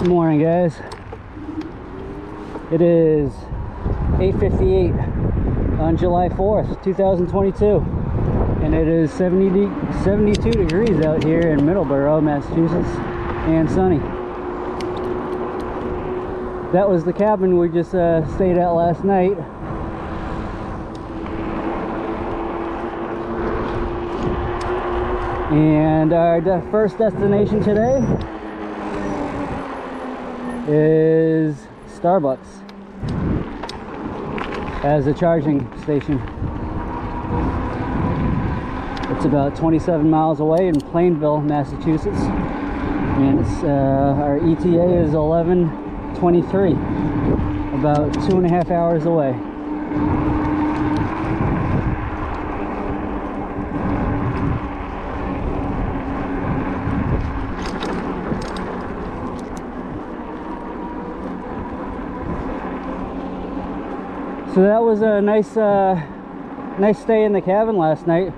Good morning, guys. It is 8:58 on July 4th, 2022, and it is 72 degrees out here in Middleborough, Massachusetts, and sunny. That was the cabin we just stayed at last night. And our first destination today is Starbucks as a charging station. It's about 27 miles away in Plainville, Massachusetts, and it's our ETA is 11:23, about 2.5 hours away. So that was a nice stay in the cabin last night.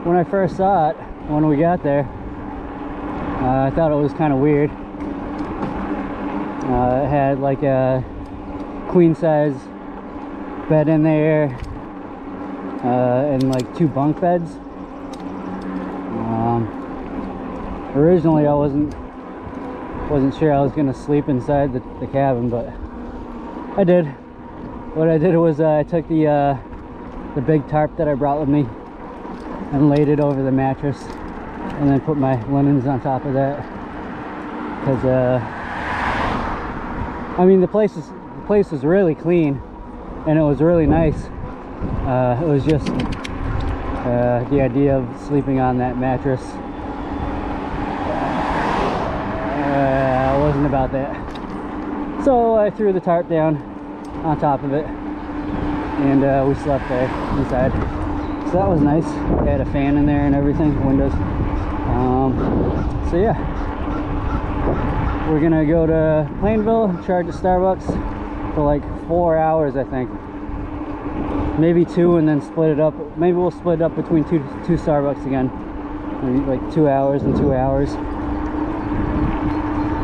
When I first saw it, when we got there, I thought it was kind of weird. It had like a queen size bed in there, and like 2 bunk beds. Originally I wasn't sure I was gonna sleep inside the cabin, but I did. What I did was I took the big tarp that I brought with me and laid it over the mattress, and then put my linens on top of that. Because I mean, the place was really clean, and it was really nice. It was just the idea of sleeping on that mattress. I wasn't about that. So I threw the tarp down on top of it, and we slept there inside. So that was nice. They had a fan in there and everything, windows. So yeah, we're gonna go to Plainville, charge at Starbucks for like 4 hours, I think, maybe 2, and then split it up. Maybe we'll split it up between two Starbucks again, maybe like 2 hours and 2 hours,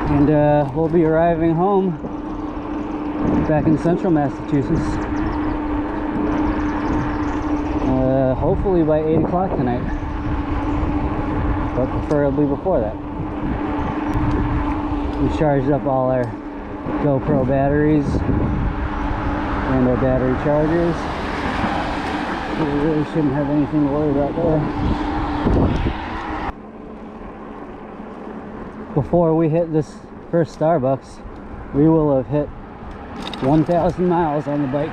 and we'll be arriving home back in central Massachusetts, hopefully by 8 o'clock tonight, but preferably before that. We charged up all our GoPro batteries and our battery chargers, so we really shouldn't have anything to worry about there. Before we hit this first Starbucks, we will have hit 1,000 miles on the bike.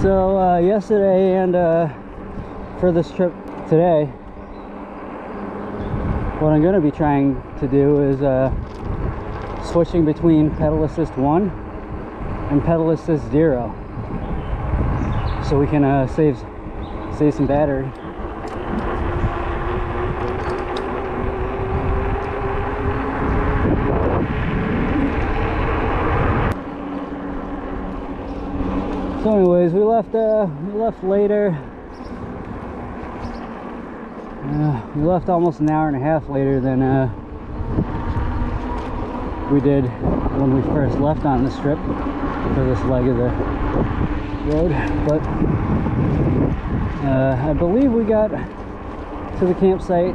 So yesterday and for this trip today, what I'm going to be trying to do is switching between pedal assist 1 and pedal assist 0, so we can save some battery. So anyways, we left later. We left almost an hour and a half later than we did when we first left on this trip for this leg of the road. But I believe we got to the campsite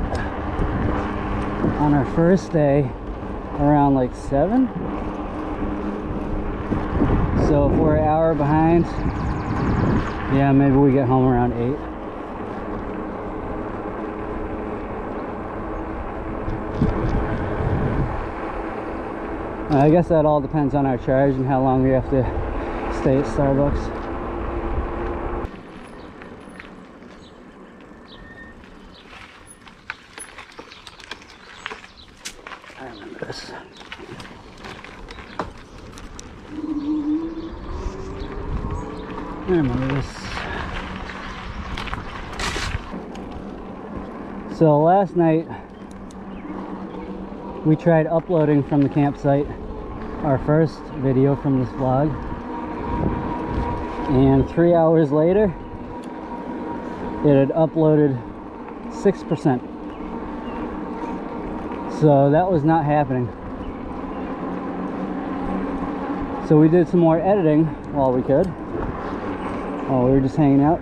on our first day around like 7. So if we're an hour behind, yeah, maybe we get home around 8. I guess that all depends on our charge and how long we have to stay at Starbucks. I remember this. I remember this. So last night we tried uploading from the campsite our first video from this vlog, and 3 hours later it had uploaded 6%. So that was not happening. So we did some more editing while we could, while we were just hanging out.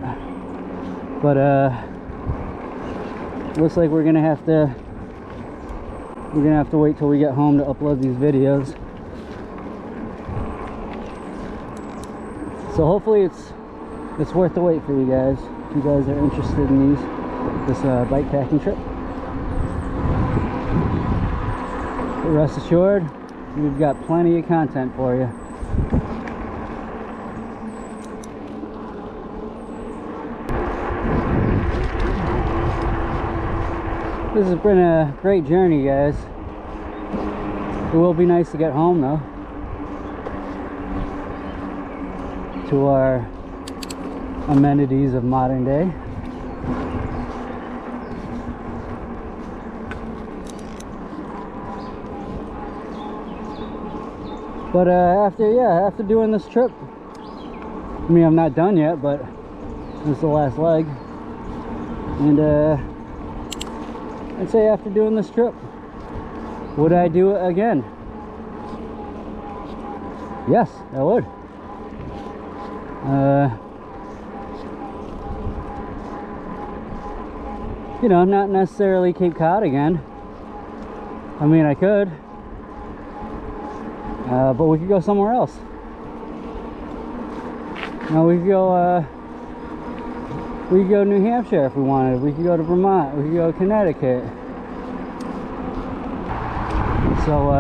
But looks like we're gonna have to wait till we get home to upload these videos. So hopefully it's worth the wait for you guys, if you guys are interested in this bike packing trip. But rest assured, we've got plenty of content for you. This has been a great journey, guys. It will be nice to get home though, to our amenities of modern day. But after doing this trip, I mean, I'm not done yet, but this is the last leg, and I'd say after doing this trip, would I do it again? Yes, I would. You know, not necessarily Cape Cod again. I mean, I could, but we could go somewhere else. Now we could go New Hampshire if we wanted. We could go to Vermont. We could go to Connecticut. So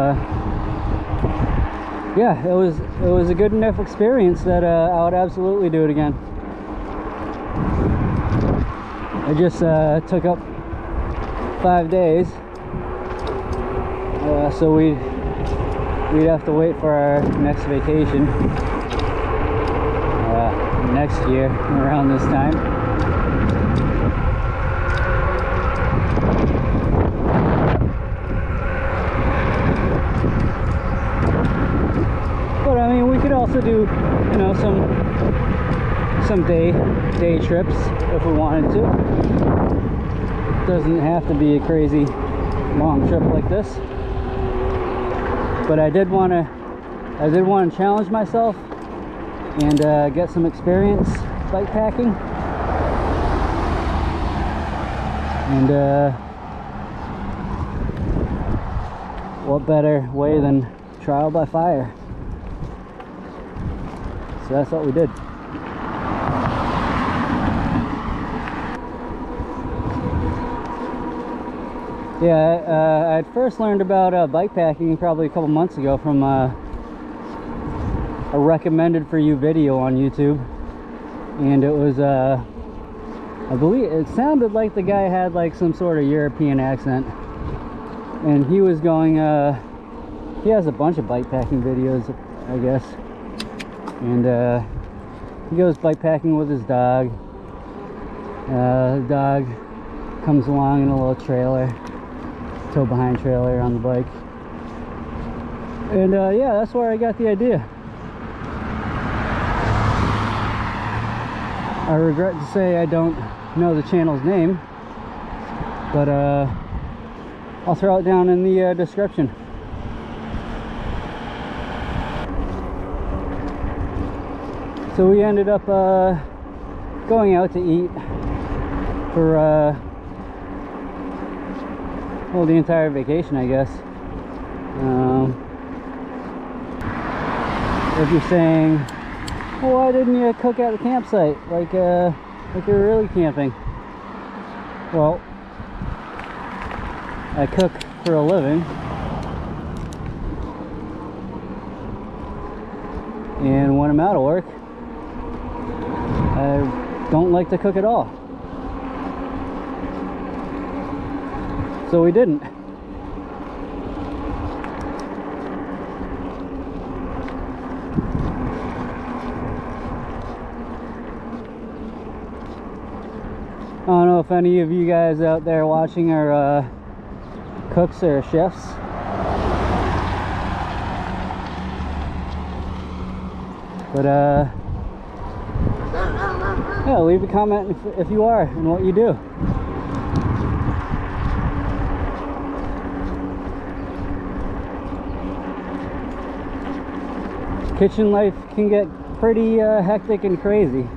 yeah, it was a good enough experience that I would absolutely do it again. I just took up 5 days, so we'd have to wait for our next vacation next year around this time. But I mean, we could also do, you know, some day trips if we wanted to. Doesn't have to be a crazy long trip like this. But I did want to challenge myself and get some experience bike packing. And what better way than trial by fire? So that's what we did. Yeah, I'd first learned about bike packing probably a couple months ago from a recommended for you video on YouTube, and it was I believe it sounded like the guy had like some sort of European accent, and he was going he has a bunch of bike packing videos, I guess, and he goes bike packing with his dog. The dog comes along in a little trailer, tow behind trailer on the bike, and yeah, that's where I got the idea. I regret to say I don't know the channel's name, but I'll throw it down in the description. So we ended up going out to eat for well, the entire vacation, I guess. If you're saying, well, why didn't you cook at the campsite like you're really camping? Well, I cook for a living, and when I'm out of work, I don't like to cook at all. So we didn't. I don't know if any of you guys out there watching are cooks or chefs. But yeah, leave a comment if you are and what you do. Kitchen life can get pretty hectic and crazy.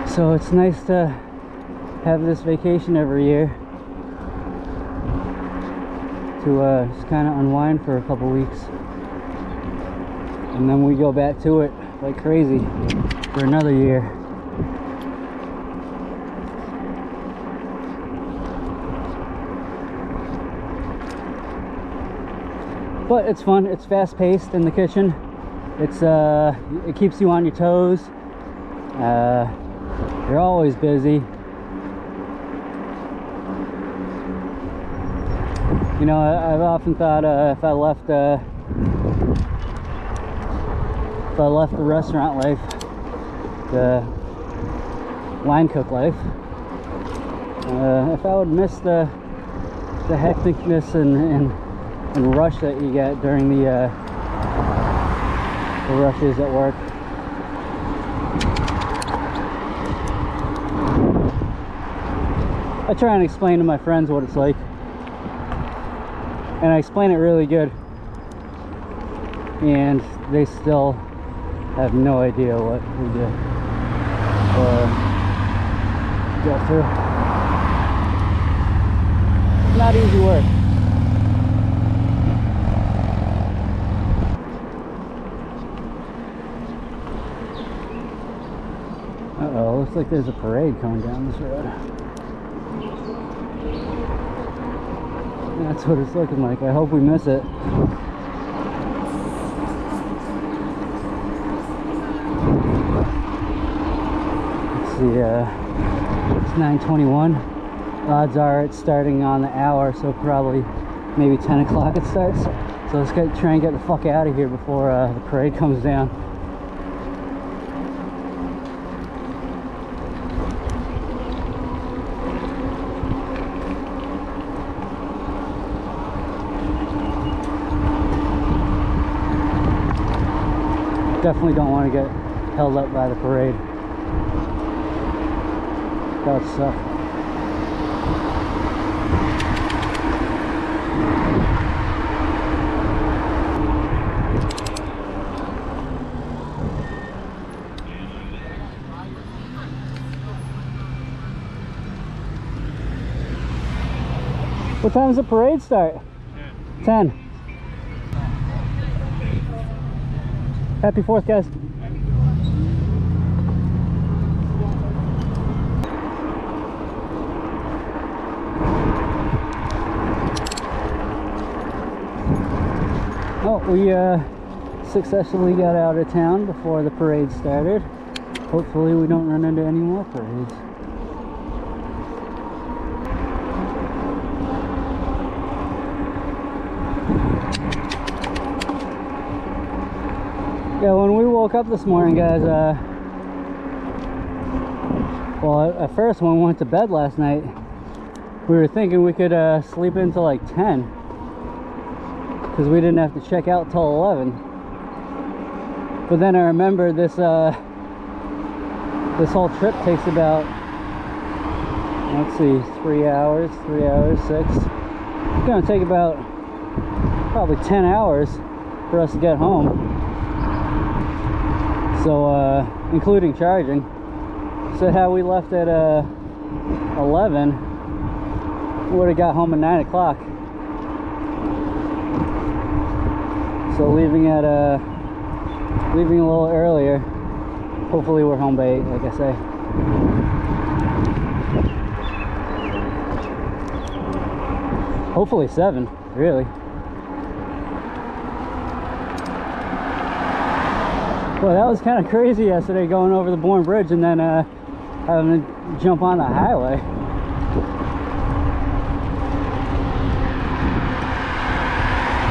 So it's nice to have this vacation every year to just kind of unwind for a couple weeks, and then we go back to it like crazy for another year. But it's fun. It's fast-paced in the kitchen. It keeps you on your toes. You're always busy. You know, I've often thought if I left the restaurant life, the line cook life, if I would miss the hecticness and rush that you get during the rushes at work. I try and explain to my friends what it's like, and I explain it really good, and they still have no idea what we do or go through. Not easy work. Uh-oh, looks like there's a parade coming down this road. That's what it's looking like. I hope we miss it. Let's see, it's 9:21. Odds are it's starting on the hour, so probably maybe 10 o'clock it starts. So let's try and get the fuck out of here before the parade comes down. Definitely don't want to get held up by the parade. That would suck. What time does the parade start? 10. Happy 4th, guys. Oh, we successfully got out of town before the parade started. Hopefully we don't run into any more parades. Yeah, when we woke up this morning, guys, well, at first when we went to bed last night, we were thinking we could sleep until like 10, because we didn't have to check out till 11. But then I remember this this whole trip takes about, let's see, 3 hours, 6. It's gonna take about probably 10 hours for us to get home. So, including charging. So how we left at 11, would have got home at 9 o'clock. So leaving a little earlier. Hopefully we're home by 8, like I say. Hopefully 7, really. Well, that was kind of crazy yesterday, going over the Bourne Bridge and then having to jump on the highway.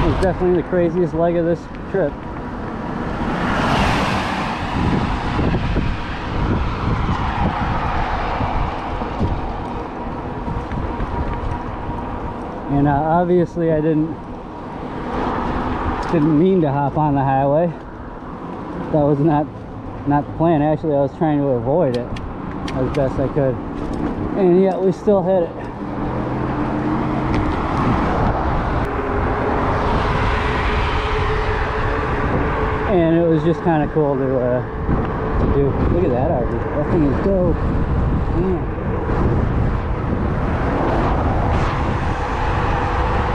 It was definitely the craziest leg of this trip. And obviously I didn't mean to hop on the highway. That was not the plan. Actually, I was trying to avoid it as best I could, and yet we still hit it. And it was just kind of cool to do. Look at that RV. That thing is dope. Man.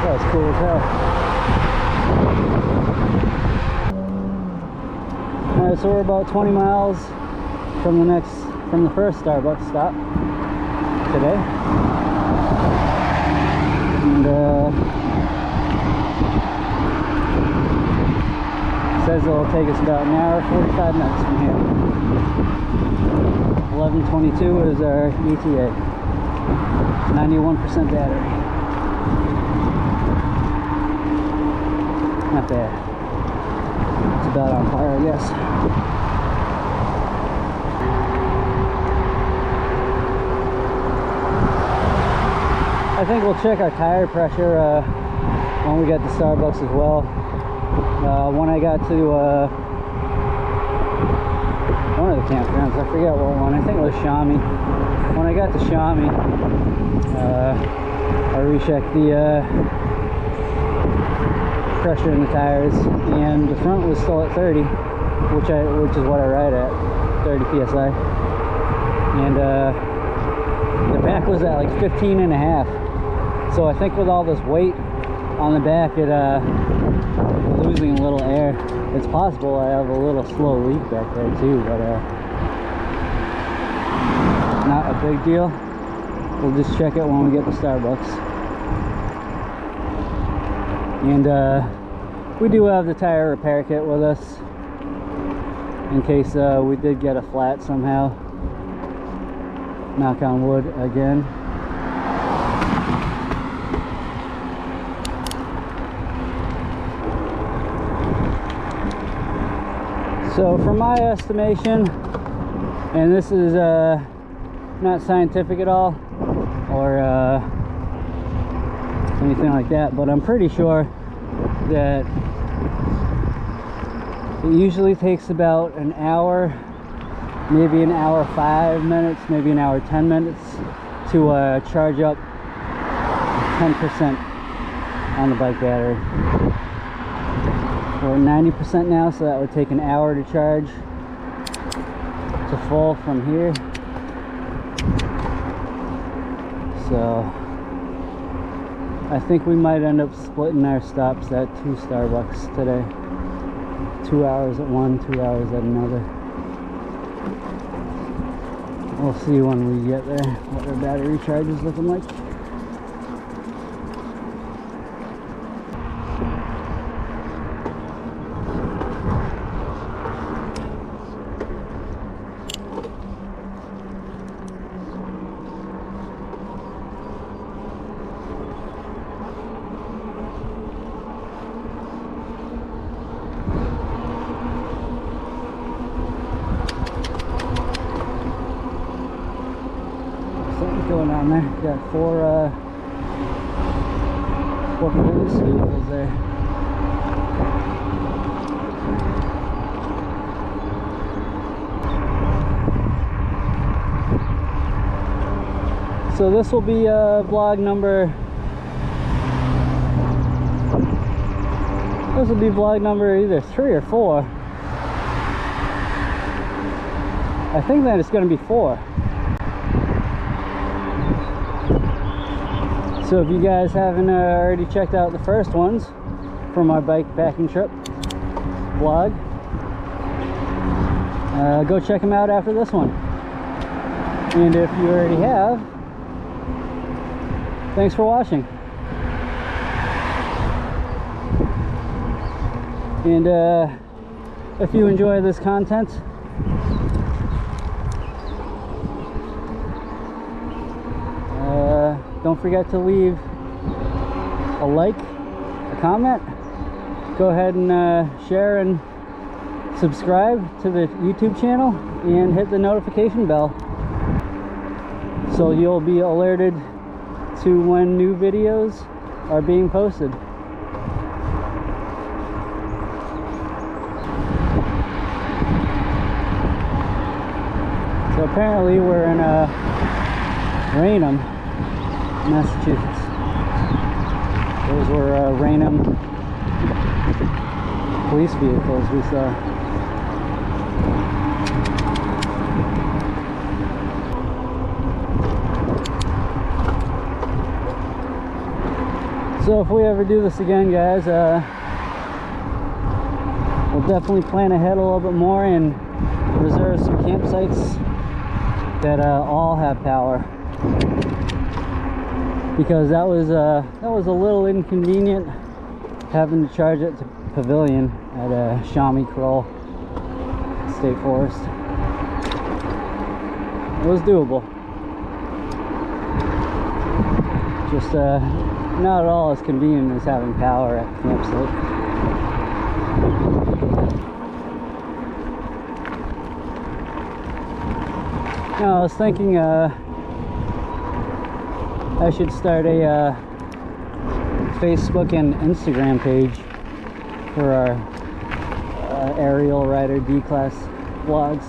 That was cool as hell. Alright, so we're about 20 miles from the first Starbucks stop today. And says it'll take us about an hour 45 minutes from here. 11:22 is our ETA. 91% battery. Not bad. It's about on par, I guess. I think we'll check our tire pressure when we get to Starbucks as well. When I got to one of the campgrounds, I forget what one, I think it was Shawnee. When I got to Shawnee, I rechecked the pressure in the tires, and the front was still at 30, which is what I ride at, 30 psi, and the back was at like 15 and a half. So I think with all this weight on the back, it losing a little air. It's possible I have a little slow leak back there too, but not a big deal. We'll just check it when we get to Starbucks. And we do have the tire repair kit with us in case we did get a flat somehow. Knock on wood again. So from my estimation, and this is not scientific at all or anything like that, but I'm pretty sure that it usually takes about an hour, maybe an hour 5 minutes, maybe an hour 10 minutes to charge up 10% on the bike battery. We're at 90% now, so that would take an hour to charge to full from here. So I think we might end up splitting our stops at 2 Starbucks today. 2 hours at one, 2 hours at another. We'll see when we get there what our battery charge is looking like. Going on there, got four police vehicles there. So this will be vlog number. This will be vlog number either 3 or 4. I think that it's going to be 4. So if you guys haven't already checked out the first ones from our bike packing trip vlog, go check them out after this one. And if you already have, thanks for watching. And if you enjoy this content, don't forget to leave a like, a comment. Go ahead and share and subscribe to the YouTube channel and hit the notification bell so you'll be alerted to when new videos are being posted. So apparently we're in Raynham, Massachusetts. Those were Raynham police vehicles we saw. So if we ever do this again, guys, we'll definitely plan ahead a little bit more and reserve some campsites that all have power, because that was a little inconvenient having to charge it to Pavilion at Chamois Kroll State Forest. It was doable, just not at all as convenient as having power at the campsite. Now I was thinking I should start a Facebook and Instagram page for our Ariel Rider D-Class vlogs,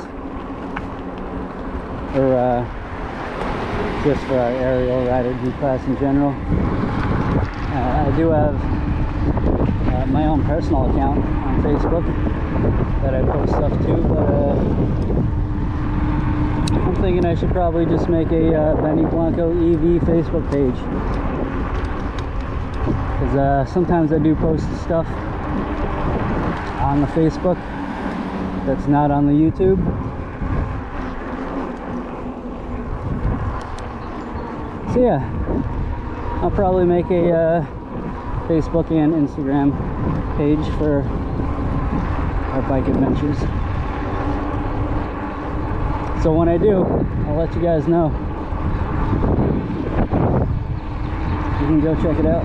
or just for our Ariel Rider D-Class in general. I do have my own personal account on Facebook that I post stuff to, but I'm thinking I should probably just make a Benny Blanco EV Facebook page, because sometimes I do post stuff on the Facebook that's not on the YouTube. So yeah, I'll probably make a Facebook and Instagram page for our bike adventures. So when I do, I'll let you guys know. You can go check it out.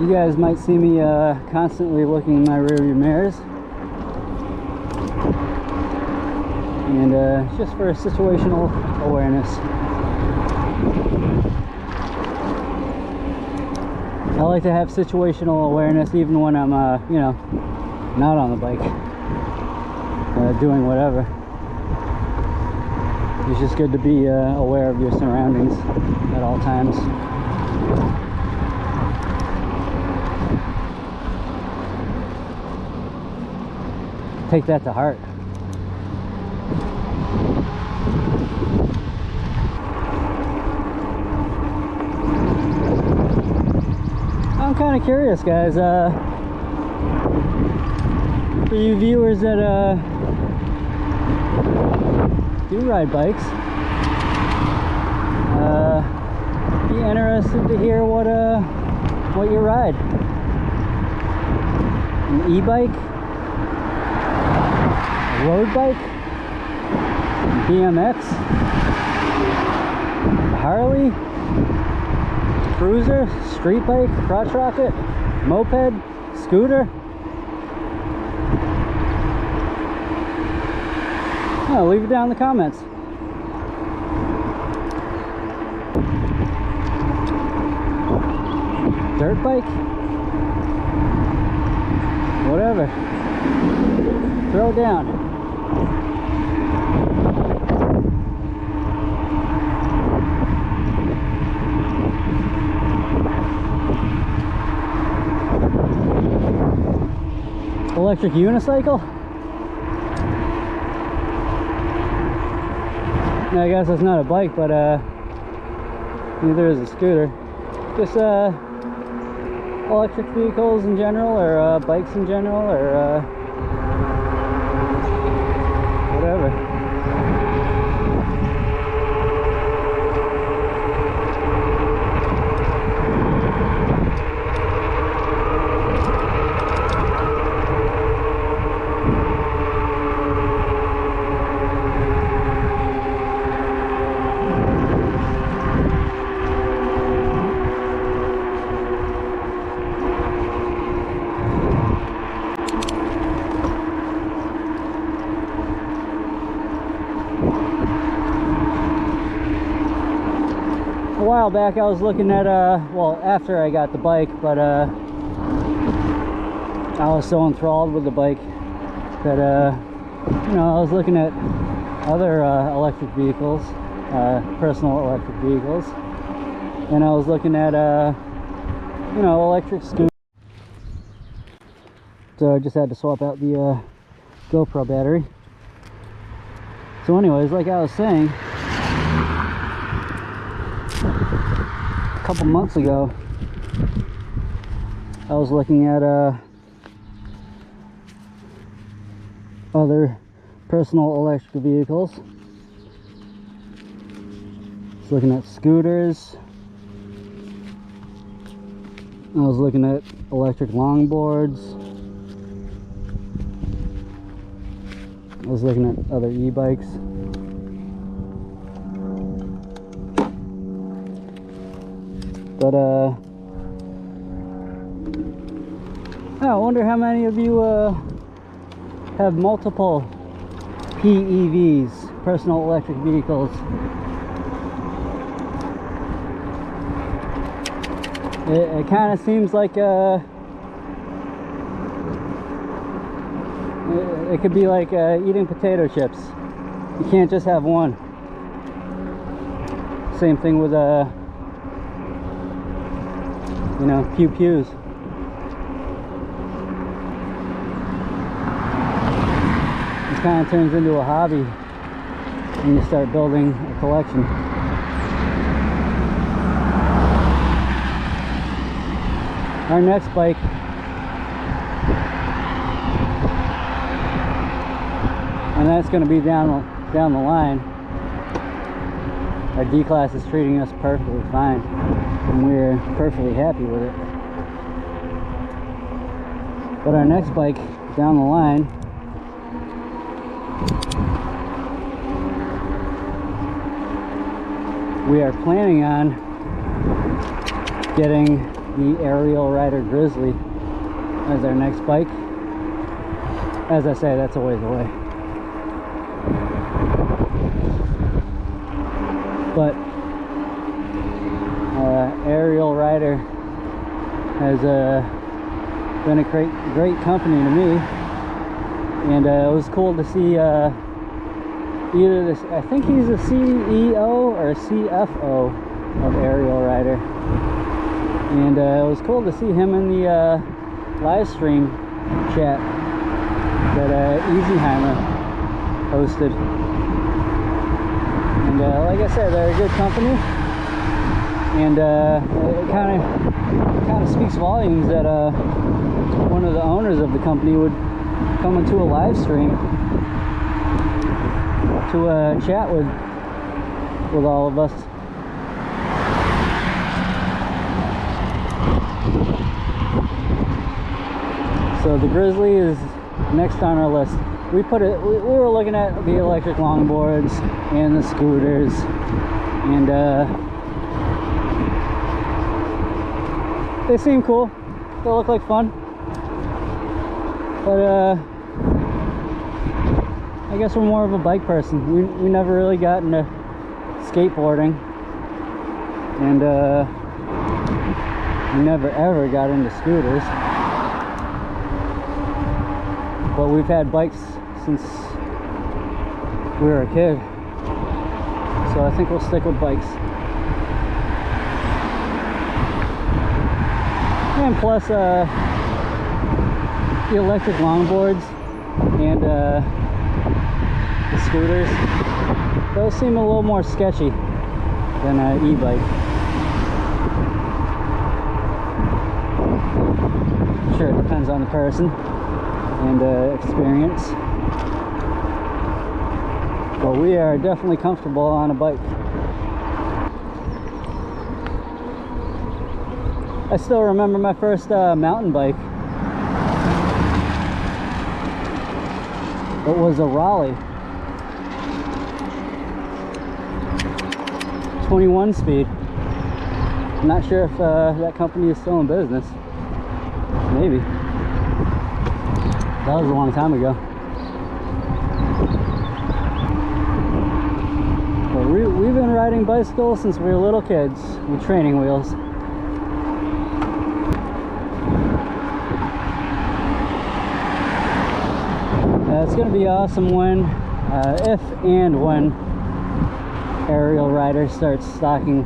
You guys might see me constantly looking in my rearview mirrors, and just for situational awareness. I like to have situational awareness even when I'm you know, not on the bike, doing whatever. It's just good to be aware of your surroundings at all times. Take that to heart. I'm kind of curious, guys, for you viewers that do ride bikes, be interested to hear what you ride. An e-bike, a road bike, BMX, a Harley, cruiser, street bike, crotch rocket, moped, scooter. Oh, leave it down in the comments. Dirt bike, whatever, throw it down. Electric unicycle? I guess it's not a bike, but neither is a scooter. Just electric vehicles in general, or bikes in general, or whatever. A while back I was looking at well, after I got the bike, but I was so enthralled with the bike that you know, I was looking at other electric vehicles, personal electric vehicles, and I was looking at you know, electric scooters. So I just had to swap out the GoPro battery. So anyways, like I was saying, a couple months ago I was looking at other personal electric vehicles. Just looking at scooters. I was looking at electric longboards. I was looking at other e-bikes. But I wonder how many of you have multiple PEVs, personal electric vehicles. It kind of seems like it could be like eating potato chips. You can't just have one. Same thing with you know, pew-pews. It kind of turns into a hobby when you start building a collection. Our next bike and that's going to be down the line. Our D-Class is treating us perfectly fine, and we're perfectly happy with it. But our next bike down the line we are planning on getting the Ariel Rider Grizzly as our next bike. As I say, that's a ways away. But Ariel Rider has been a great company to me, and it was cool to see either this, I think he's a CEO or CFO of Ariel Rider, and it was cool to see him in the live stream chat that Easyheimer hosted. And like I said, they're a good company, and it kind of speaks volumes that one of the owners of the company would come into a live stream to chat with all of us. So the Grizzly is next on our list. We were looking at the electric longboards and the scooters, and they seem cool. They look like fun, but I guess we're more of a bike person. We never really got into skateboarding, and we never ever got into scooters. But we've had bikes since we were a kid, so I think we'll stick with bikes. And plus the electric longboards and the scooters, Those seem a little more sketchy than an e-bike. I'm sure it depends on the person and experience. But we are definitely comfortable on a bike. I still remember my first mountain bike. It was a Raleigh. 21 speed. I'm not sure if that company is still in business. Maybe. That was a long time ago. But we've been riding bicycles since we were little kids with training wheels. It's going to be awesome when, if and when Ariel Rider starts stocking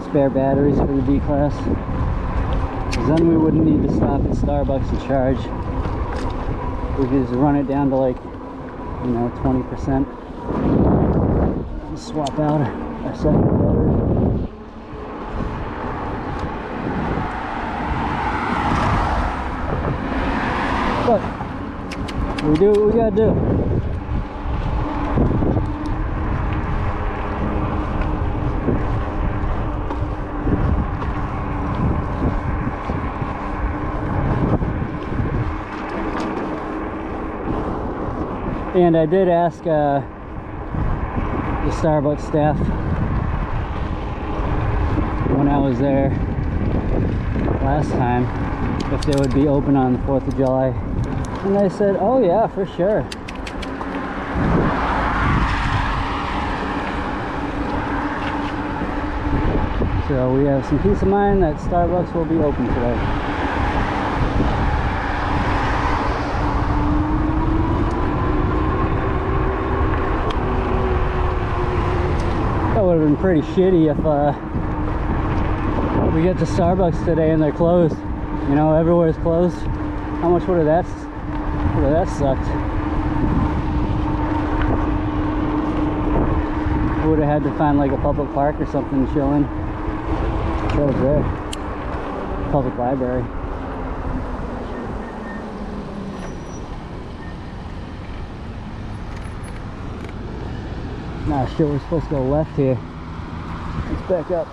spare batteries for the D-Class. Because then we wouldn't need to stop at Starbucks to charge. We could just run it down to like, 20%. And swap out our second battery. But we do what we gotta do. And I did ask the Starbucks staff when I was there last time if they would be open on the 4th of July. And they said, oh yeah, for sure. So we have some peace of mind that Starbucks will be open today. That would have been pretty shitty if we get to Starbucks today and they're closed. Everywhere's closed. How much would have that sucked? I would have had to find like a public park or something to chill in. That was there. Public library. Nah, shit, we're supposed to go left here. Let's back up.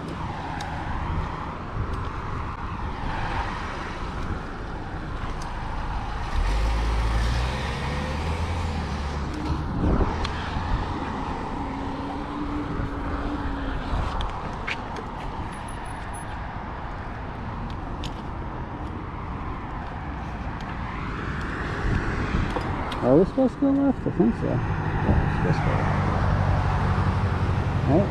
Are we supposed to go left? I think so. Yeah, we're supposed to go left. Right.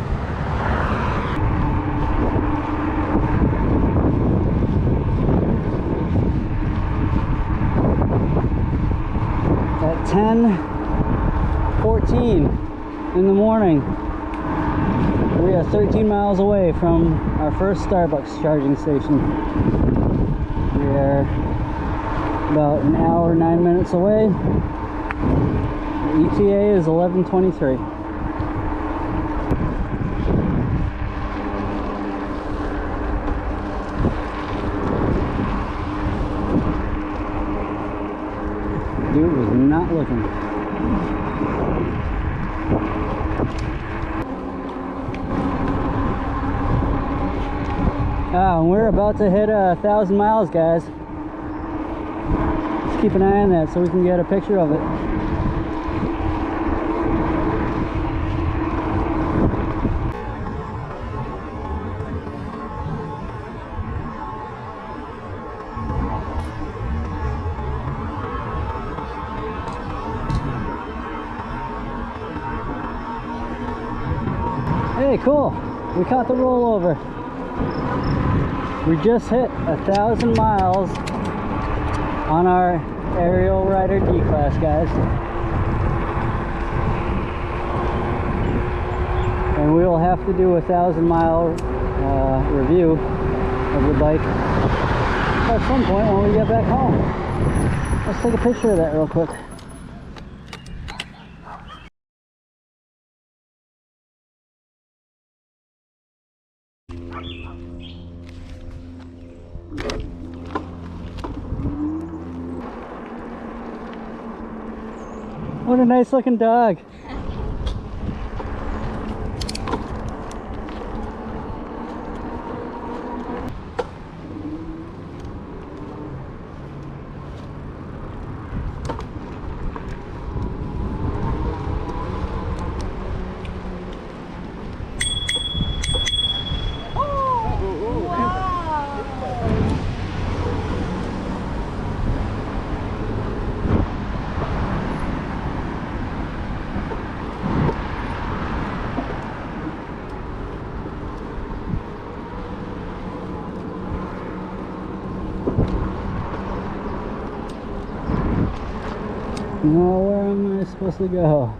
At 10:14 in the morning, we are 13 miles away from our first Starbucks charging station. We are about an hour, 9 minutes away. The ETA is 11:23. Dude was not looking. And we're about to hit 1,000 miles, guys. Let's keep an eye on that so we can get a picture of it. Hey, cool. We caught the rollover. We just hit 1,000 miles on our Ariel Rider D-Class, guys. And we will have to do a 1,000-mile review of the bike at some point when we get back home. Let's take a picture of that real quick. What a nice looking dog. Now where am I supposed to go?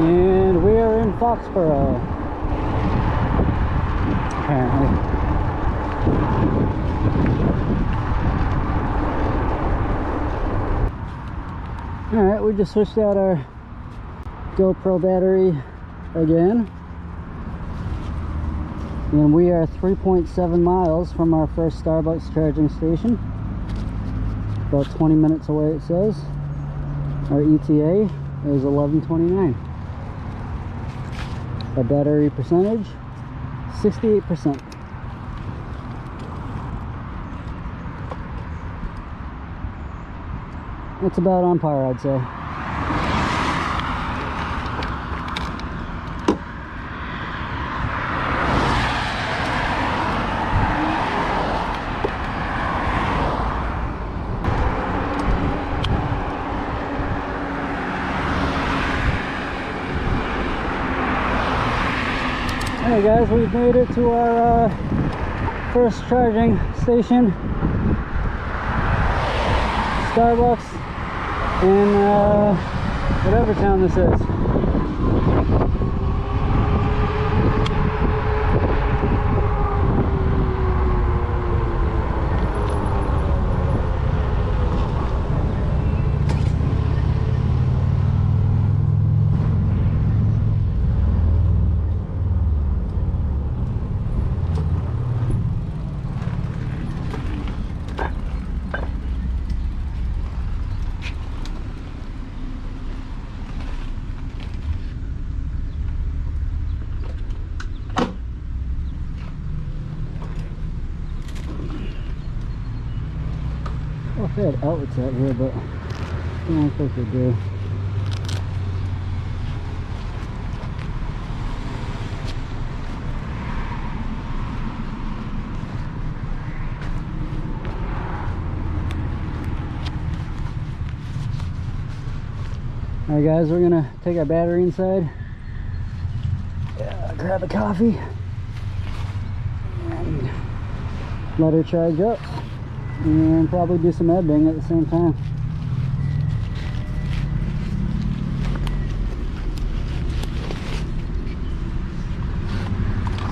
And we are in Foxborough, apparently. Alright, we just switched out our GoPro battery again. And we are 3.7 miles from our first Starbucks charging station. About 20 minutes away, it says. Our ETA is 11:29. Our battery percentage, 68%. It's about on par, I'd say. Hey guys, we've made it to our first charging station, Starbucks, in whatever town this is. Well, if they had outlets out here, but I don't think they do. Alright guys, we're gonna take our battery inside, grab a coffee, and let her charge up, and probably do some editing at the same time.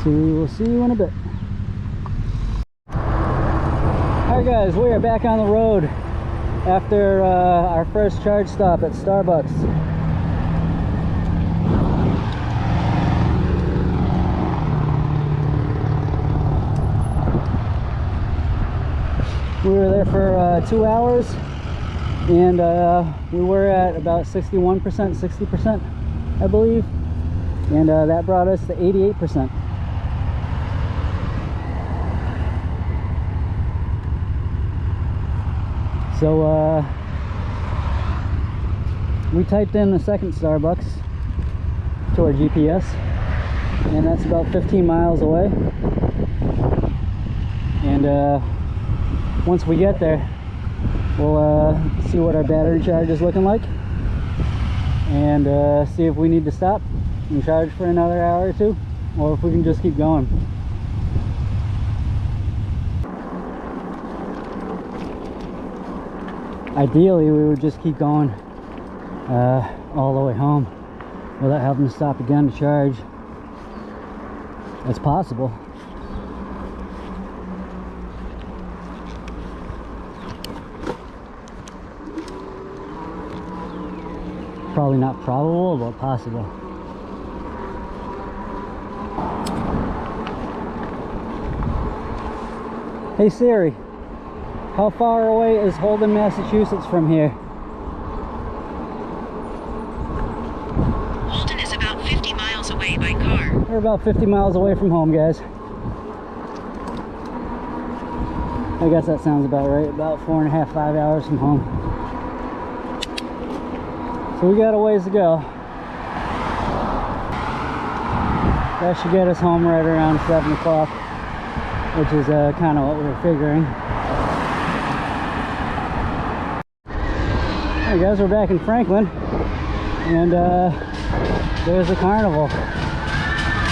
So we will see you in a bit. Alright guys, we are back on the road after our first charge stop at Starbucks. We were there for 2 hours, and we were at about 61%, 60%, I believe, and that brought us to 88%. So we typed in the second Starbucks to our GPS, and that's about 15 miles away. And once we get there, we'll see what our battery charge is looking like, and see if we need to stop and charge for another hour or two, or if we can just keep going. Ideally, we would just keep going all the way home without having to stop again to charge. That's possible. Probably not probable, but possible. Hey Siri, how far away is Holden, Massachusetts from here? Holden is about 50 miles away by car. We're about 50 miles away from home, guys. I guess that sounds about right. About 4.5, 5 hours from home. So we got a ways to go. That should get us home right around 7 o'clock, which is kind of what we were figuring. Hey guys, we're back in Franklin, and there's a carnival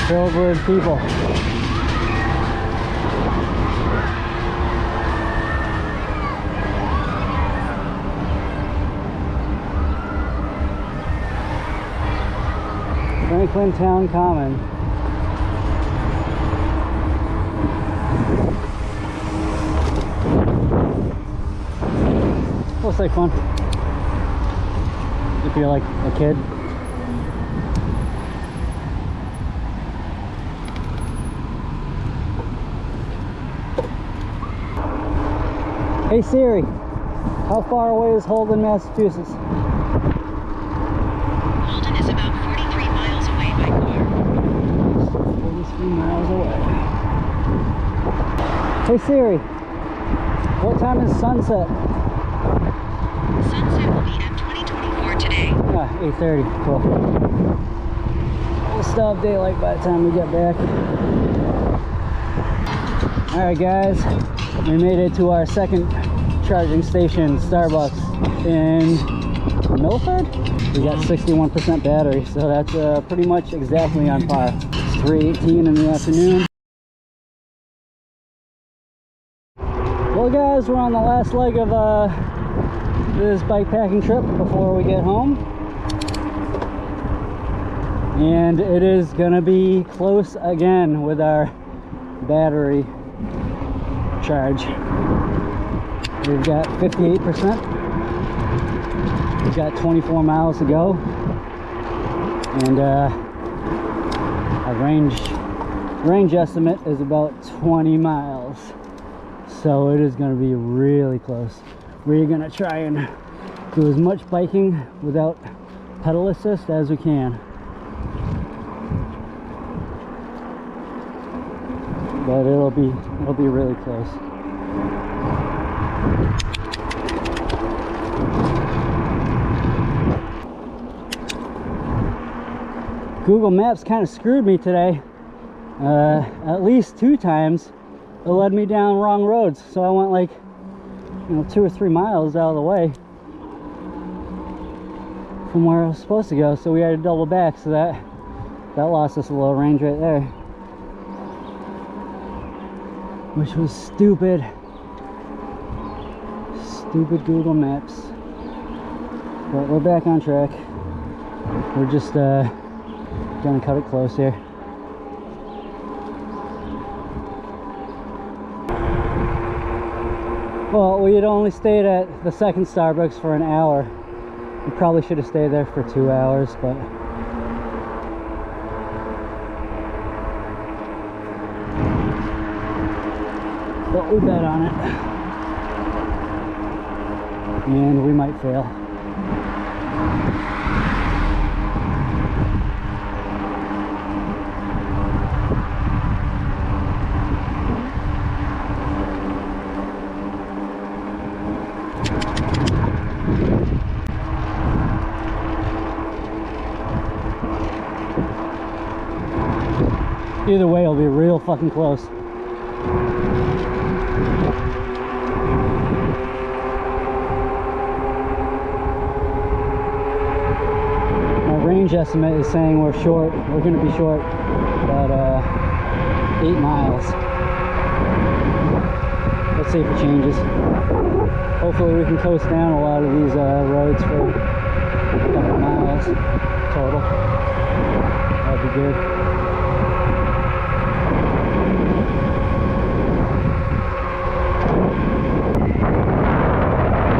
filled with people. Franklin Town Common. Looks like fun if you're like a kid. Hey Siri, how far away is Holden, Massachusetts? Holden is about 43 miles away by car. 43 miles away. Hey Siri, what time is sunset? Sunset will be at 2024 today. Ah, 8:30. Cool. We'll still have daylight by the time we get back. Alright guys, we made it to our second charging station, Starbucks, in Milford. We got 61% battery, so that's pretty much exactly on par. It's 3:18 in the afternoon. Well guys, we're on the last leg of this bikepacking trip before we get home, and it is gonna be close again with our battery charge. We've got 58%. We've got 24 miles to go, and our range estimate is about 20 miles. So it is going to be really close. We're going to try and do as much biking without pedal assist as we can. But it'll be really close. Google Maps kind of screwed me today. At least 2 times it led me down wrong roads, so I went like 2 or 3 miles out of the way from where I was supposed to go, so we had to double back, so that lost us a little range right there. which was stupid. Stupid Google Maps. But we're back on track. We're just gonna cut it close here. Well, we had only stayed at the second Starbucks for an hour. We probably should have stayed there for 2 hours, but we bet on it. And we might fail. Either way, it'll be real fucking close. Range estimate is saying we're short. We're going to be short about 8 miles. Let's see if it changes. Hopefully we can coast down a lot of these roads for a couple of miles total. That'd be good.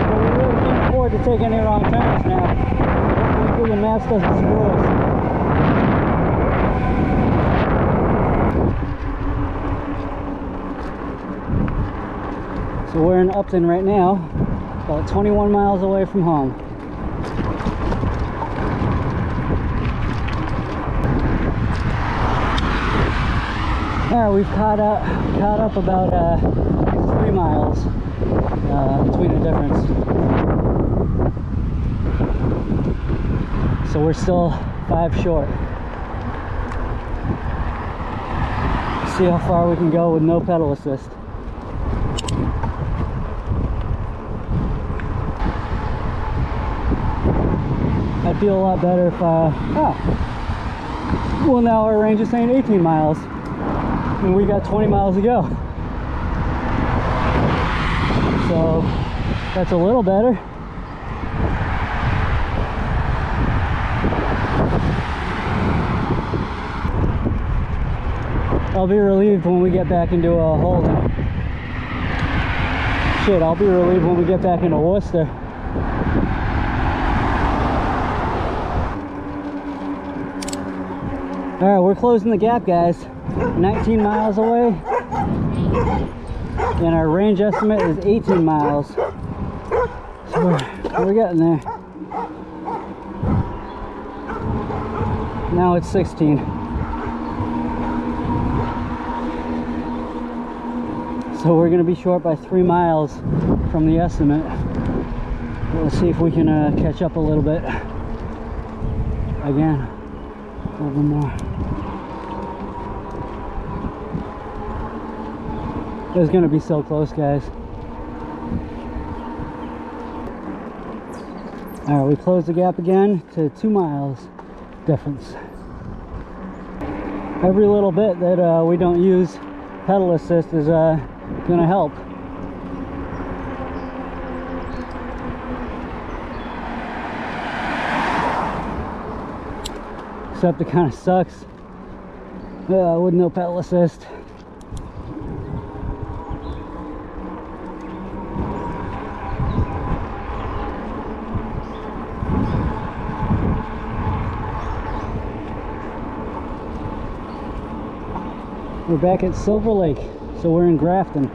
But we really can't afford to take any wrong turns now. Google Maps doesn't screw us. So we're in Upton right now, about 21 miles away from home. Alright, we've caught up about 3 miles between the difference. So we're still 5 short. See how far we can go with no pedal assist. I'd feel a lot better if well, now our range is saying 18 miles and we got 20 miles to go. So that's a little better. I'll be relieved when we get back into a Holden. Shit, I'll be relieved when we get back into Worcester. Alright, we're closing the gap, guys. 19 miles away. And our range estimate is 18 miles. So we're getting there. Now it's 16. So we're going to be short by 3 miles from the estimate. We'll see if we can catch up a little bit. Again, a little bit more. It's going to be so close, guys. Alright, we closed the gap again to 2 miles difference. Every little bit that we don't use pedal assist is going to help. Except it kind of sucks with no pedal assist. We're back at Silver Lake, so we're in Grafton.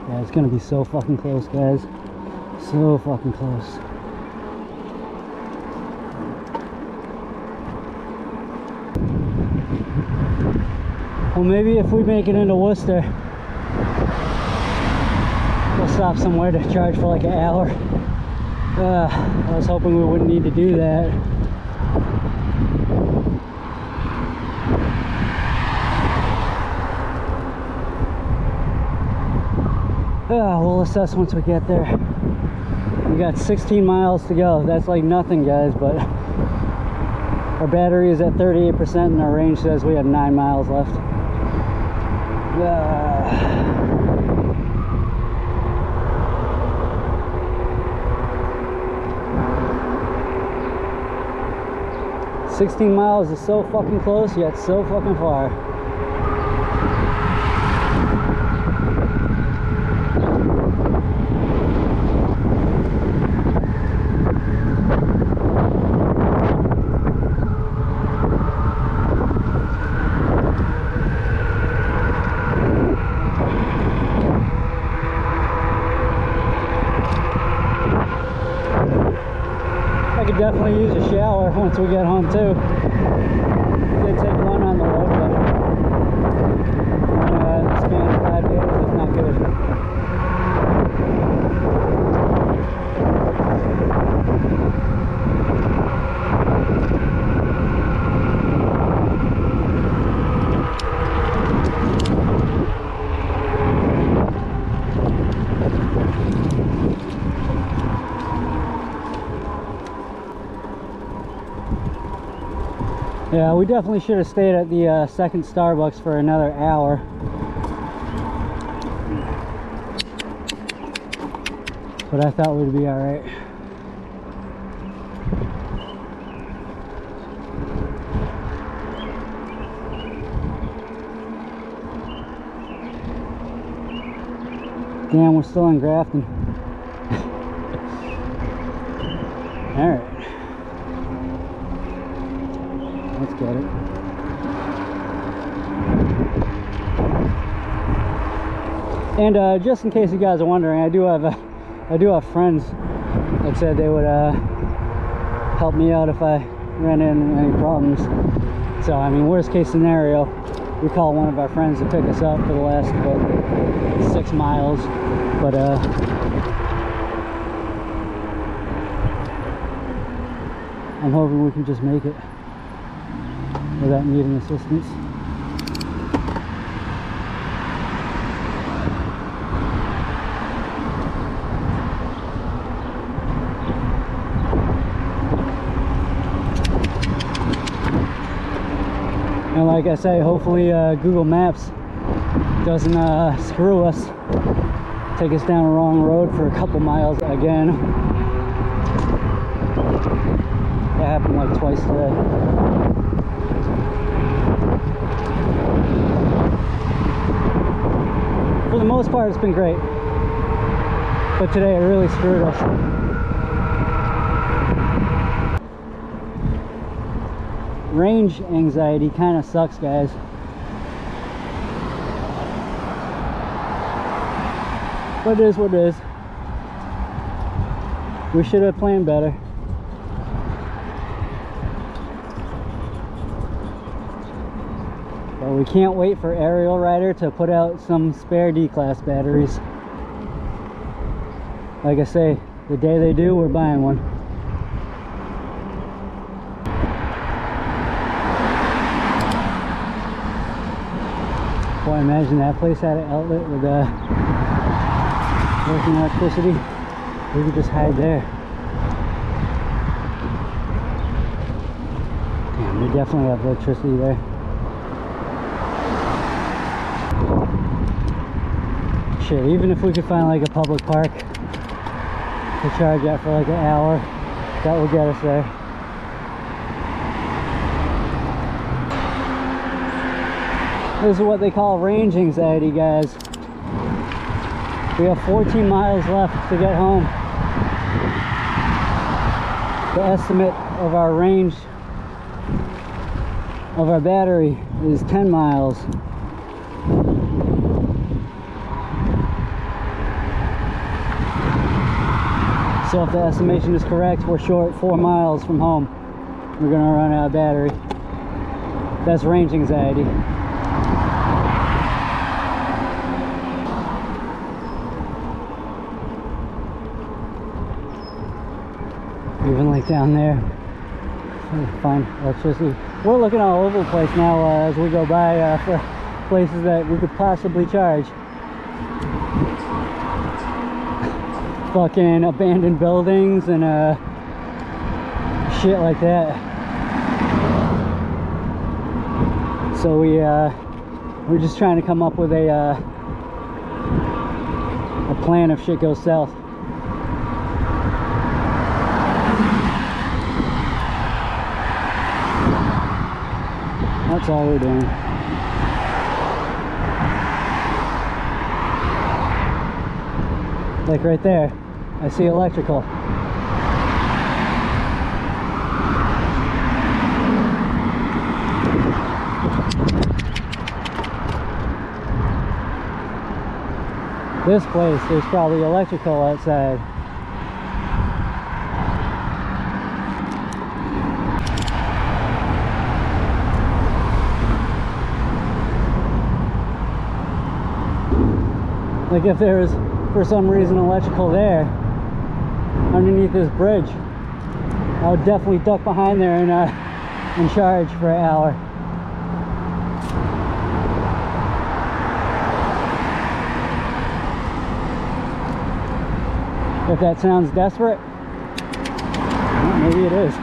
Yeah, it's gonna be so fucking close, guys. So fucking close. Well, maybe if we make it into Worcester, we'll stop somewhere to charge for like an hour. I was hoping we wouldn't need to do that. We'll assess once we get there. We got 16 miles to go. That's like nothing, guys, but our battery is at 38% and our range says we have 9 miles left. 16 miles is so fucking close, yet so fucking far. Definitely use a shower once we get home too. Did take one on the road, but in the span of 5 days, it's not good. Yeah, we definitely should have stayed at the second Starbucks for another hour. But I thought we'd be alright. Damn, we're still in Grafton. Alright. Let's get it. And just in case you guys are wondering, I do have friends that said they would help me out if I ran into any problems. So I mean, worst case scenario, we call one of our friends to pick us up for the last about 6 miles. But I'm hoping we can just make it without needing assistance. And like I say, hopefully Google Maps doesn't screw us, take us down a wrong road for a couple miles again. That happened like twice today. For the most part, it's been great, but today it really screwed us. Range anxiety kind of sucks, guys. But it is what it is. We should have planned better. But we can't wait for Ariel Rider to put out some spare D-class batteries. Like I say, the day they do, we're buying one. Boy, imagine that place had an outlet with working electricity. We could just hide there. Damn, we definitely have electricity there. Shit, even if we could find like a public park to charge at for like an hour, that would get us there. This is what they call range anxiety, guys. We have 14 miles left to get home. The estimate of our range of our battery is 10 miles. So if the estimation is correct, we're short 4 miles from home. We're gonna run out of battery. That's range anxiety. Even like down there, find electricity. We're looking all over the place now as we go by for places that we could possibly charge. fucking abandoned buildings and shit like that. So we're just trying to come up with a plan if shit goes south. That's all we're doing. Like right there, I see electrical. This place, there's probably electrical outside. Like if there was, for some reason, electrical there underneath this bridge, I would definitely duck behind there and charge for an hour. If that sounds desperate, well, maybe it is.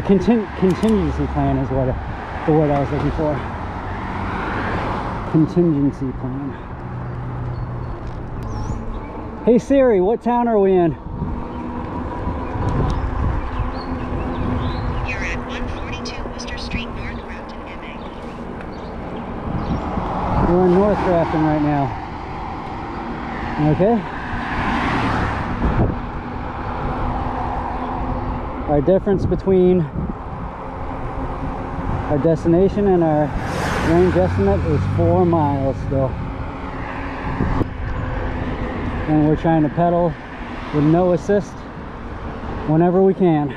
Contingency plan is what the word I was looking for. Contingency plan. Hey Siri, what town are we in? You're at 142 Worcester Street, North Grafton, MA. We're in North Grafton right now. Okay. Our difference between our destination and our range estimate is 4 miles still. And we're trying to pedal with no assist whenever we can.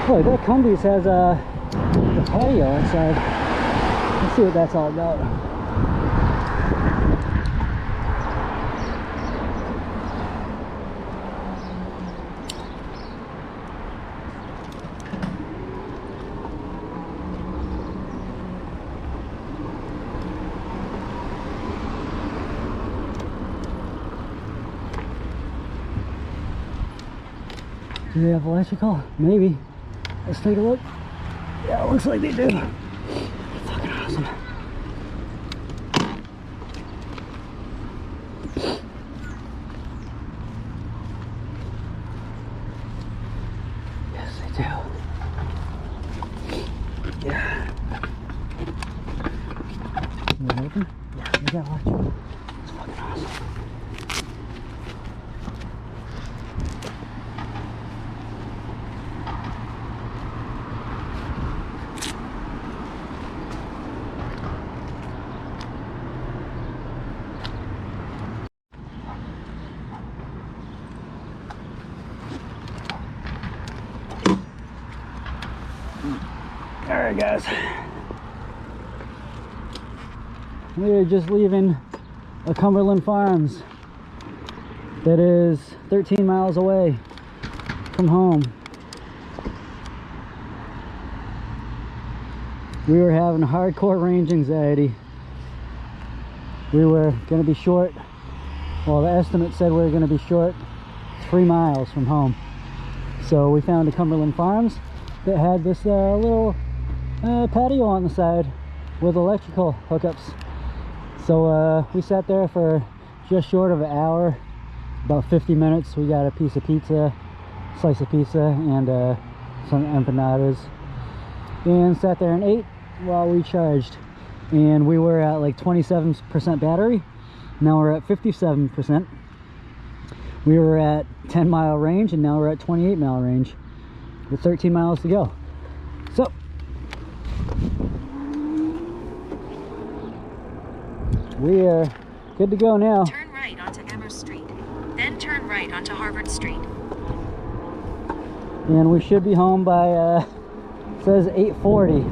Boy, that Cumbies has the patio outside. Let's see what that's all about. Do they have electrical? Maybe. Let's take a look. Yeah, it looks like they do. Fucking awesome. Yes, they do. Yeah. Is it open? Yeah, they got electrical. It's fucking awesome. Alright guys, we are just leaving a Cumberland Farms that is 13 miles away from home. We were having hardcore range anxiety. We were going to be short, well the estimate said we were going to be short 3 miles from home. So we found a Cumberland Farms that had this little patio on the side with electrical hookups. So we sat there for just short of an hour, about 50 minutes. We got a piece of pizza, slice of pizza, and some empanadas, and sat there and ate while we charged. And we were at like 27% battery. Now we're at 57%. We were at 10-mile range, and now we're at 28-mile range with 13 miles to go. So we are good to go now. Turn right onto Emmer Street, then turn right onto Harvard Street. And we should be home by it says 8:40.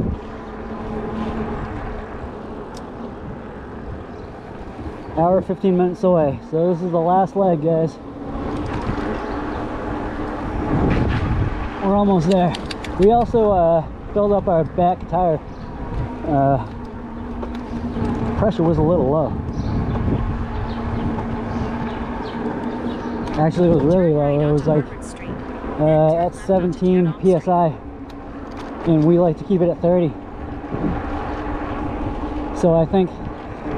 Hour 15 minutes away. So this is the last leg, guys. We're almost there. We also filled up our back tire. Pressure was a little low. Actually, it was really low. It was like at 17 psi, and we like to keep it at 30. So I think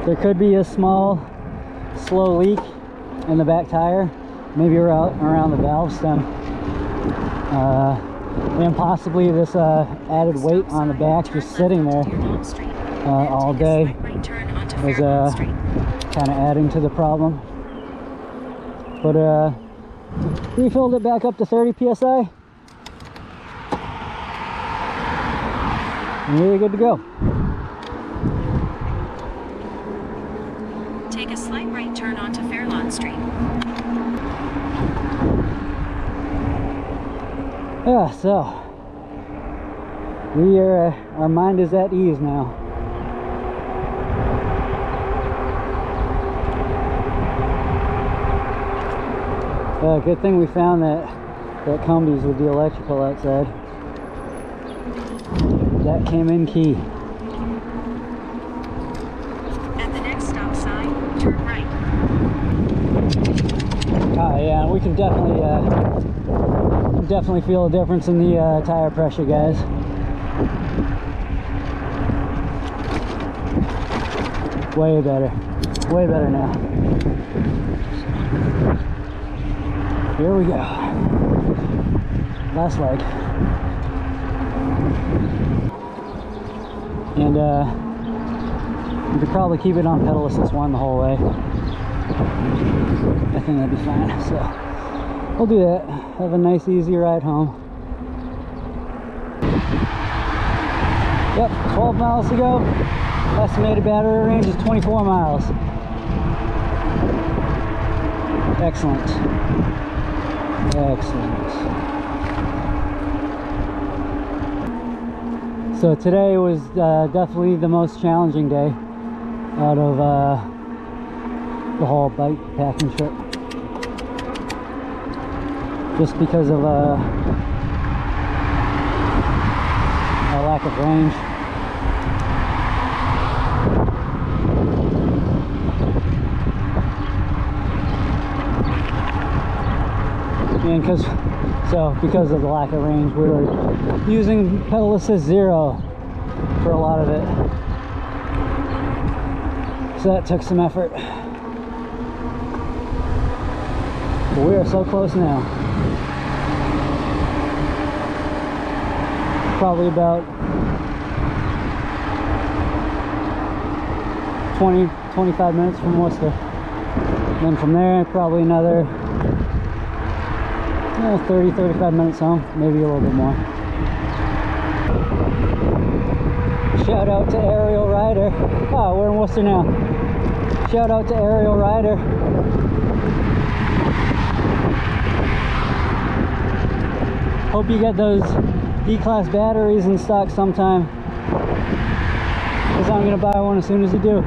there could be a small, slow leak in the back tire, maybe around the valve stem, and possibly this added weight on the back just sitting there all day is kind of adding to the problem. But we filled it back up to 30 psi, and we're good to go. Take a slight right turn onto Fairlawn Street. Yeah, so we are, our mind is at ease now. Good thing we found that Combies with the electrical outside. That came in key. At the next stop sign, turn right. Yeah, we can definitely feel a difference in the tire pressure, guys. Way better now. Here we go. Last leg. And you could probably keep it on pedal assist 1 the whole way. I think that'd be fine. So we'll do that. Have a nice easy ride home. Yep, 12 miles to go. Estimated battery range is 24 miles. Excellent. Excellent. So today was definitely the most challenging day out of the whole bike packing trip. Just because of a lack of range. And because of the lack of range, we were using pedal assist 0 for a lot of it. So that took some effort. But we are so close now. Probably about 20-25 minutes from Worcester. And then from there, probably another 30-35 minutes home, maybe a little bit more. Shout out to Ariel Rider. Oh, we're in Worcester now. Shout out to Ariel Rider. Hope you get those D-class batteries in stock sometime, because I'm going to buy one as soon as you do.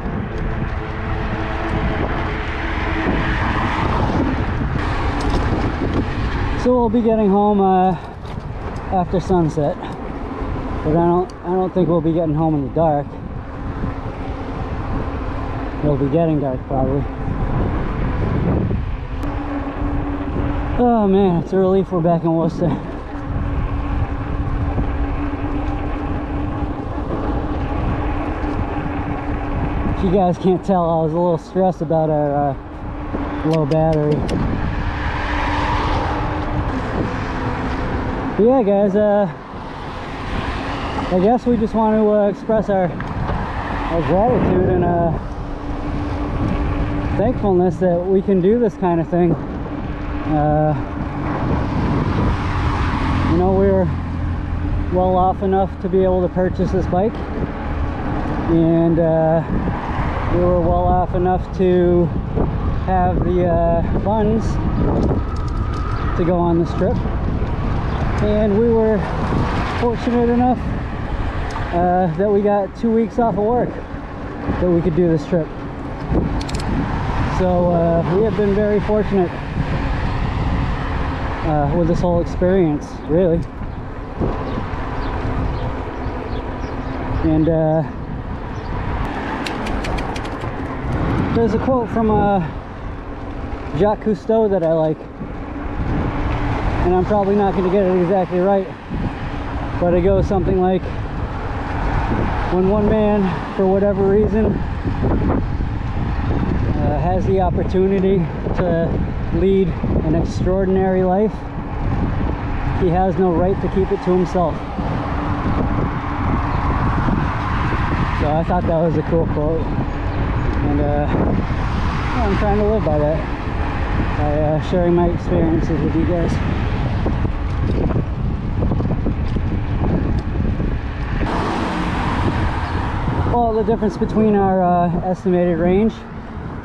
So we'll be getting home after sunset, but I don't think we'll be getting home in the dark. It'll be getting dark probably. Oh man, it's a relief we're back in Worcester. If you guys can't tell, I was a little stressed about our low battery. But yeah, guys, I guess we just want to express our gratitude and thankfulness that we can do this kind of thing. You know, we're well off enough to be able to purchase this bike, and we were well off enough to have the funds to go on this trip. And we were fortunate enough that we got 2 weeks off of work that we could do this trip. So we have been very fortunate with this whole experience, really. And there's a quote from Jacques Cousteau that I like, and I'm probably not going to get it exactly right, but it goes something like, when one man, for whatever reason, has the opportunity to lead an extraordinary life, he has no right to keep it to himself. So I thought that was a cool quote, and I'm trying to live by that, by sharing my experiences with you guys. Well, the difference between our estimated range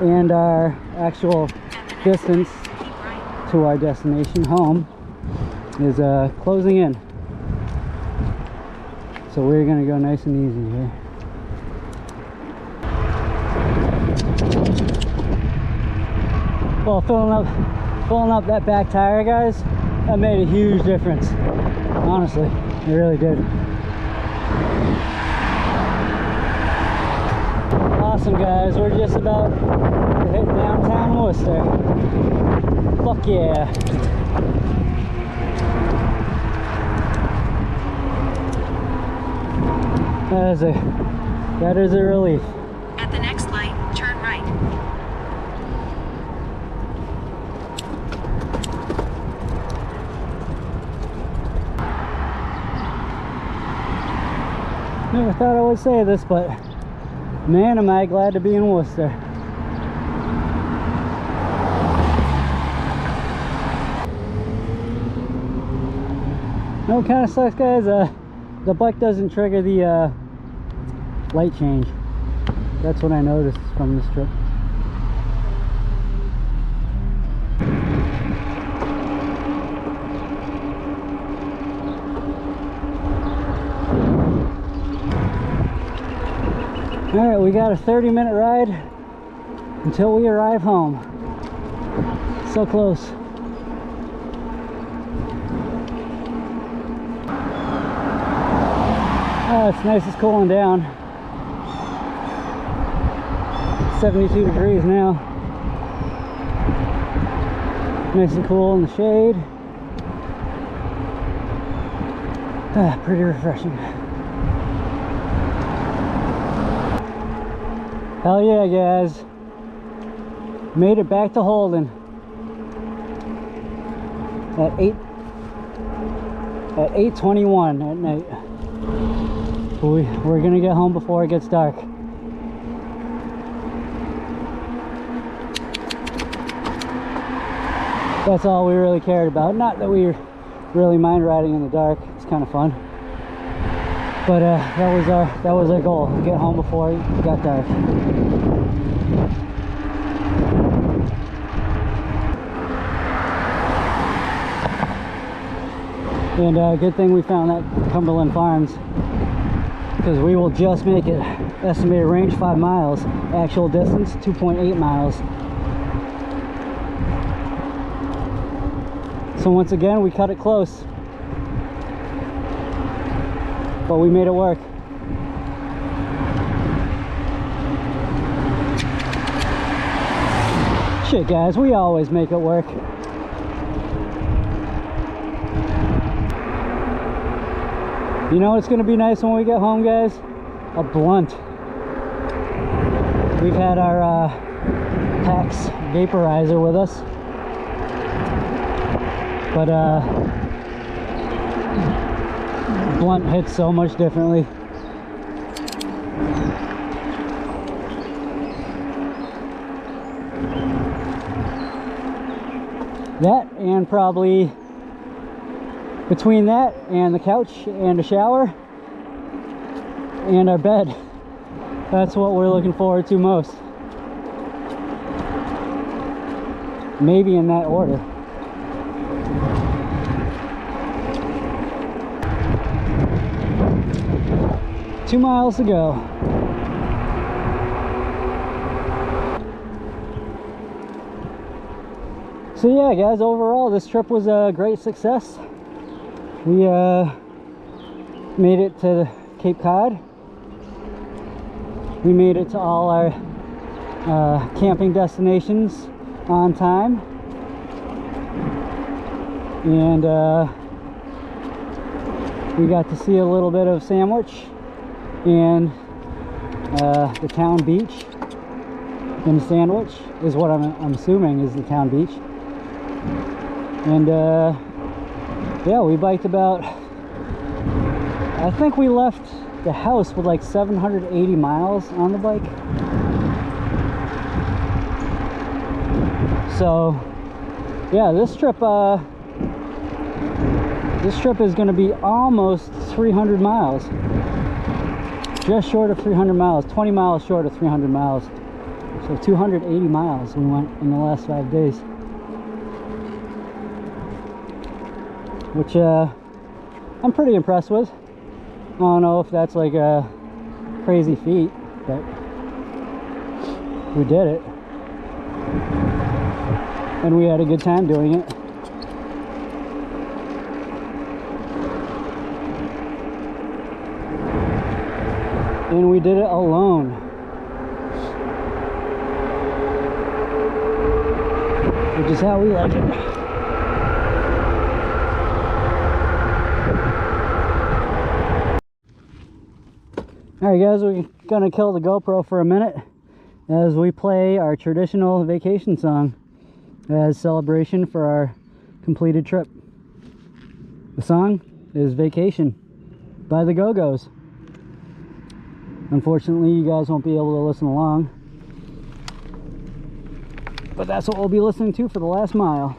and our actual distance to our destination home is closing in. So we're gonna go nice and easy here. Well, filling up that back tire, guys, that made a huge difference. Honestly, it really did. Awesome, guys. We're just about to hit downtown Worcester. Fuck yeah. That is a relief. At the next light, turn right. Never thought I would say this, but man, am I glad to be in Worcester. You know what kind of sucks, guys? The bike doesn't trigger the light change. That's what I noticed from this trip. Alright, we got a 30-minute ride until we arrive home. So close. Oh, it's nice, it's cooling down. 72 degrees now. Nice and cool in the shade. Pretty refreshing. Hell yeah, guys. Made it back to Holden at 8:21 at night. We're gonna get home before it gets dark. That's all we really cared about. Not that we really mind riding in the dark. It's kind of fun. But that was our goal, to get home before it got dark. And good thing we found that Cumberland Farms, because we will just make it. Estimated range 5 miles, actual distance 2.8 miles. So once again, we cut it close, but we made it work. Shit, guys, we always make it work. You know what's gonna be nice when we get home, guys? A blunt. We've had our PAX vaporizer with us, but blunt hits so much differently. That, and probably between that and the couch and a shower and our bed, that's what we're looking forward to most. Maybe in that order. Two miles to go. So yeah, guys, overall this trip was a great success. We made it to Cape Cod. We made it to all our camping destinations on time, and we got to see a little bit of Sandwich and the town beach in Sandwich is what I'm assuming is the town beach. And yeah, we biked about, I think we left the house with like 780 miles on the bike. So yeah, this trip is going to be almost 300 miles, just short of 300 miles, 20 miles short of 300 miles. So 280 miles we went in the last 5 days, which I'm pretty impressed with. I don't know if that's like a crazy feat, but we did it, and we had a good time doing it. And we did it alone, which is how we like it. Alright guys, we're gonna kill the GoPro for a minute as we play our traditional vacation song as celebration for our completed trip. The song is Vacation by the Go-Go's. Unfortunately, you guys won't be able to listen along, but that's what we'll be listening to for the last mile.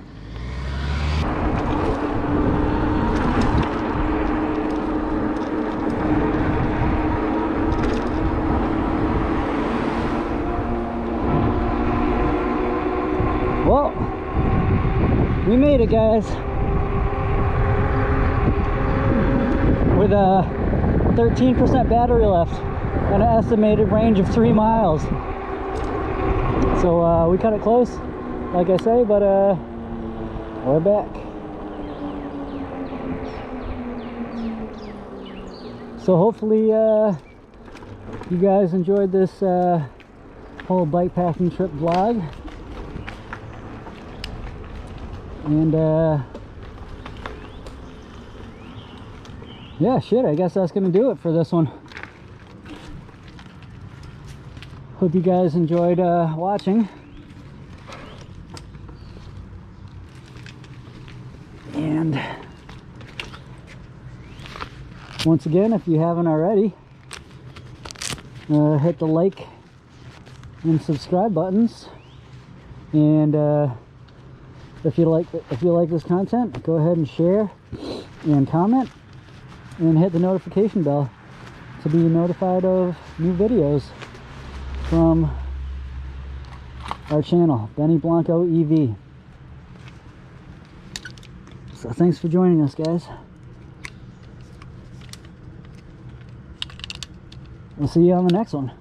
Well, we made it, guys, with a 13% battery left and an estimated range of 3 miles. So we cut it close, like I say, but we're back. So hopefully you guys enjoyed this whole bike packing trip vlog. And yeah, shit, I guess that's gonna do it for this one. Hope you guys enjoyed watching. And once again, if you haven't already, hit the like and subscribe buttons. And if you like this content, go ahead and share and comment and hit the notification bell to be notified of new videos from our channel, Benny Blanco EV. So thanks for joining us, guys. We'll see you on the next one.